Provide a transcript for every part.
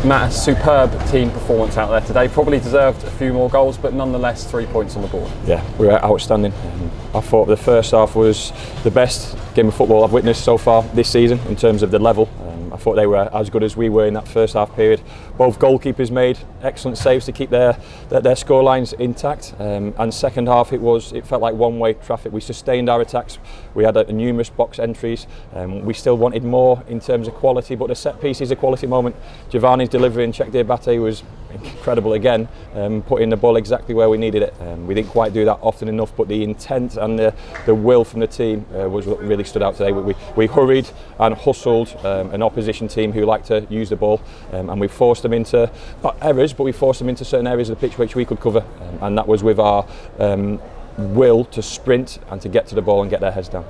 Matt, a superb team performance out there today. Probably deserved a few more goals, but nonetheless 3 points on the board. Yeah, we were outstanding. I thought the first half was the best game of football I've witnessed so far this season in terms of the level. I thought they were as good as we were in that first half period. Both goalkeepers made excellent saves to keep their score lines intact. And second half it felt like one-way traffic. We sustained our attacks. We had numerous box entries. We still wanted more in terms of quality, but the set piece is a quality moment. Giovanni's delivery in Czech Diabate was incredible again, putting the ball exactly where we needed it. We didn't quite do that often enough, but the intent and the will from the team was what really stood out today. We hurried and hustled an opposition team who like to use the ball, and we forced them into, not errors, but we forced them into certain areas of the pitch which we could cover, and that was with our will to sprint and to get to the ball and get their heads down.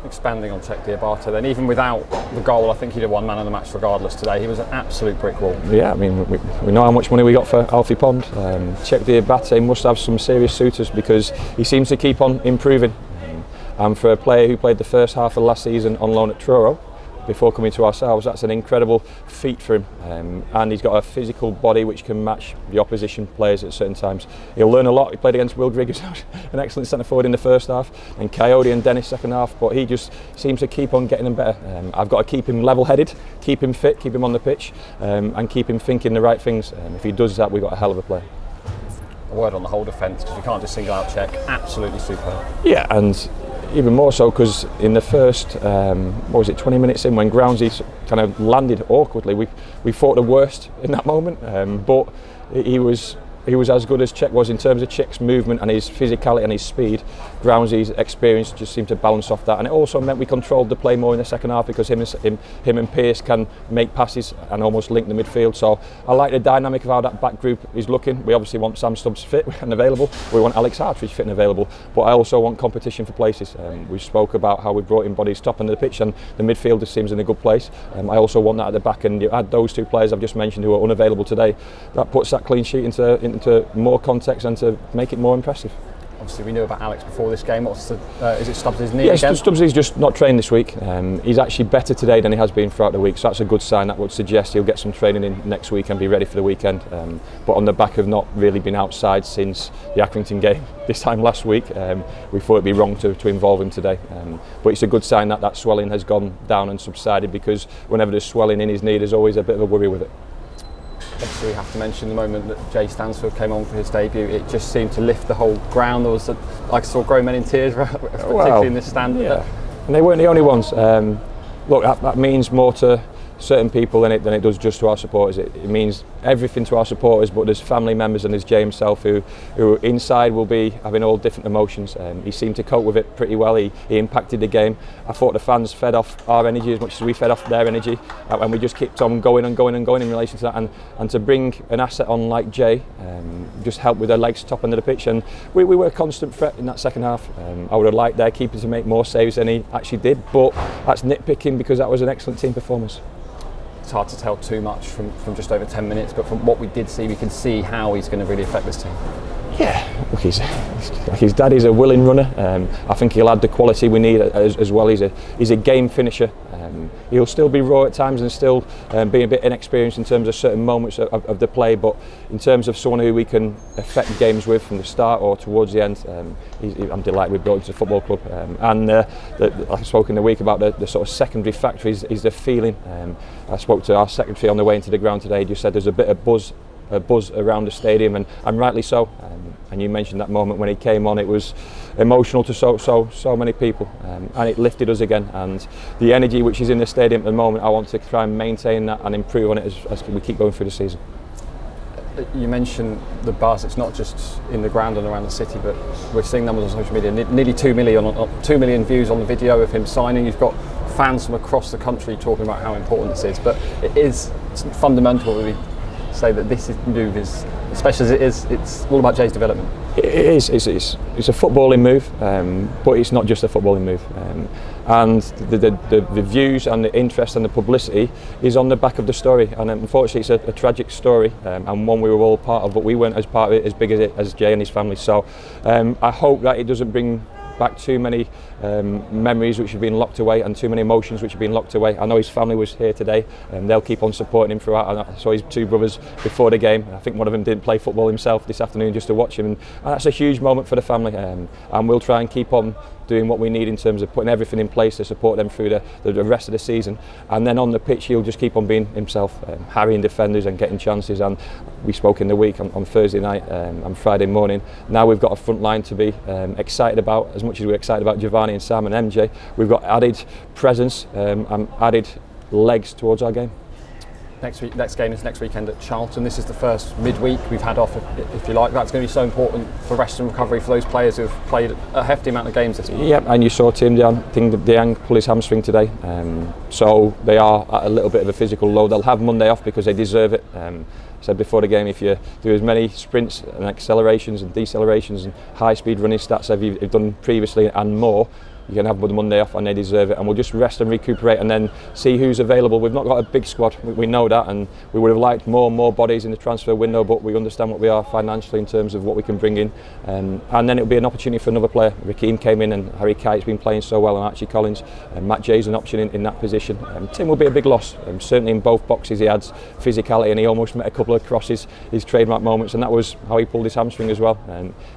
Expanding on Czech Diabate then, even without the goal, I think he'd have won man of the match regardless today. He was an absolute brick wall. Yeah, I mean, we know how much money we got for Alfie Pond. Czech Diabate must have some serious suitors because he seems to keep on improving. And for a player who played the first half of last season on loan at Truro before coming to ourselves, that's an incredible feat for him. And he's got a physical body which can match the opposition players at certain times. He'll learn a lot. He played against Will Grigg, an excellent centre forward in the first half, and Coyote and Dennis second half, but he just seems to keep on getting them better. I've got to keep him level-headed, keep him fit, keep him on the pitch, and keep him thinking the right things. If he does that, we've got a hell of a player. A word on the whole defence, because we can't just single out Czech. Absolutely superb. Yeah, and even more so because in the first 20 minutes in, when Groundsy kind of landed awkwardly, we thought the worst in that moment, but he was as good as Czech was in terms of Czech's movement and his physicality and his speed. Groundsy's experience just seemed to balance off that, and it also meant we controlled the play more in the second half because him and Pearce can make passes and almost link the midfield. So I like the dynamic of how that back group is looking. We obviously want Sam Stubbs fit and available. We want Alex Hartridge fit and available, but I also want competition for places. We spoke about how we brought in bodies top end of the pitch, and the midfielder seems in a good place. I also want that at the back, and you add those two players I've just mentioned who are unavailable today. That puts that clean sheet into more context and to make it more impressive. Obviously we knew about Alex before this game. Is it Stubbs' knee again? Yes, Stubbs' just not trained this week. He's actually better today than he has been throughout the week, so that's a good sign. That would suggest he'll get some training in next week and be ready for the weekend. But on the back of not really been outside since the Accrington game this time last week, we thought it'd be wrong to involve him today. But it's a good sign that that swelling has gone down and subsided, because whenever there's swelling in his knee, there's always a bit of a worry with it. Obviously we have to mention the moment that Jay Stansfield came on for his debut. It just seemed to lift the whole ground. There was I saw grown men in tears, particularly in this stand. Yeah. And they weren't the only ones. Look, that means more to certain people than it does just to our supporters. It means everything to our supporters, but there's family members and there's Jay himself who inside will be having all different emotions. He seemed to cope with it pretty well. He impacted the game. I thought the fans fed off our energy as much as we fed off their energy, and we just kept on going and going and going in relation to that, and to bring an asset on like Jay just helped with their legs top end of the pitch, and we were a constant threat in that second half. I would have liked their keeper to make more saves than he actually did, but that's nitpicking because that was an excellent team performance. It's hard to tell too much from just over 10 minutes, but from what we did see, we can see how he's going to really affect this team. Yeah, look, his daddy's a willing runner. I think he'll add the quality we need as well. He's a game finisher. He'll still be raw at times and still be a bit inexperienced in terms of certain moments of the play, but in terms of someone who we can affect games with from the start or towards the end, I'm delighted we brought him to the football club. I spoke in the week about the sort of secondary factor is the feeling. I spoke to our secretary on the way into the ground today. He just said there's a bit of buzz around the stadium, and rightly so. And you mentioned that moment when he came on, it was emotional to so many people, and it lifted us again. And the energy which is in the stadium at the moment, I want to try and maintain that and improve on it as we keep going through the season. You mentioned the buzz. It's not just in the ground and around the city, but we're seeing numbers on social media. Nearly 2 million views on the video of him signing. You've got fans from across the country talking about how important this is, but it's fundamental that we say that this move is, especially as it is, it's all about Jay's development. It is. It's a footballing move, but it's not just a footballing move. And the views and the interest and the publicity is on the back of the story. And unfortunately, it's a tragic story, and one we were all part of, but we weren't as part of it as big as Jay and his family. So I hope that it doesn't bring back too many memories which have been locked away and too many emotions which have been locked away. I know his family was here today and they'll keep on supporting him throughout. I saw his two brothers before the game. I think one of them didn't play football himself this afternoon just to watch him, and that's a huge moment for the family, and we'll try and keep on doing what we need in terms of putting everything in place to support them through the rest of the season. And then on the pitch he'll just keep on being himself, harrying defenders and getting chances. And we spoke in the week on Thursday night and Friday morning. Now we've got a front line to be excited about, as much as we're excited about Giovanni and Sam and MJ. We've got added presence and added legs towards our game. Next game is next weekend at Charlton. This is the first midweek we've had off, if you like. That's going to be so important for rest and recovery for those players who've played a hefty amount of games this week. Yeah, and you saw Tim Diang pull his hamstring today. So they are at a little bit of a physical load. They'll have Monday off because they deserve it. I said before the game, if you do as many sprints and accelerations and decelerations and high speed running stats as you've done previously and more, you can have Monday off and they deserve it, and we'll just rest and recuperate and then see who's available. We've not got a big squad, we know that, and we would have liked more bodies in the transfer window, but we understand what we are financially in terms of what we can bring in, and then it'll be an opportunity for another player. Raheem came in and Harry Kite's been playing so well, and Archie Collins, and Matt Jay's an option in that position. Tim will be a big loss, certainly in both boxes he adds physicality, and he almost met a couple of crosses, his trademark moments, and that was how he pulled his hamstring as well,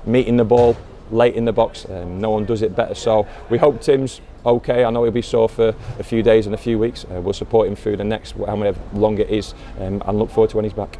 meeting the ball late in the box, no one does it better. So we hope Tim's okay. I know he'll be sore for a few days and a few weeks. We'll support him through the next however long it is, and look forward to when he's back.